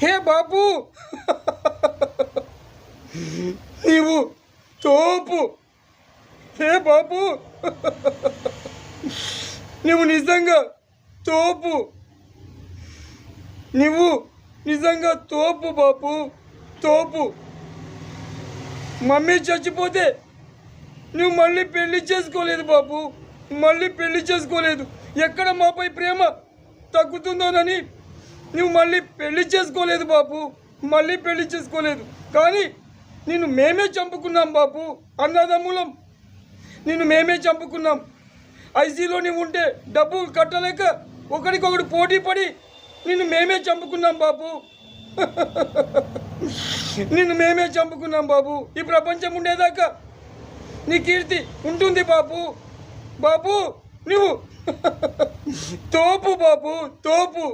హే బాబు నీవు తోపు. హే బాబు నువ్వు నిజంగా తోపు. నువ్వు నిజంగా తోపు బాబు, తోపు. మమ్మీ చచ్చిపోతే నువ్వు మళ్ళీ పెళ్లి చేసుకోలేదు బాబు, మళ్ళీ పెళ్లి చేసుకోలేదు. ఎక్కడ మాపై ప్రేమ తగ్గుతుందోనని నువ్వు మళ్ళీ పెళ్లి చేసుకోలేదు బాబు, మళ్ళీ పెళ్లి చేసుకోలేదు. కానీ నిన్ను మేమే చంపుకున్నాం బాబు, అన్నదమ్ములం. నిన్ను మేమే చంపుకున్నాం. ఐసీలో నువ్వు ఉంటే డబ్బు కట్టలేక ఒకరికొకడు పోటీ పడి నిన్ను మేమే చంపుకున్నాం బాబు. నిన్ను మేమే చంపుకున్నాం బాబు. ఈ ప్రపంచం ఉండేదాకా నీ కీర్తి ఉంటుంది బాబు. బాబు నువ్వు తోపు బాబు, తోపు.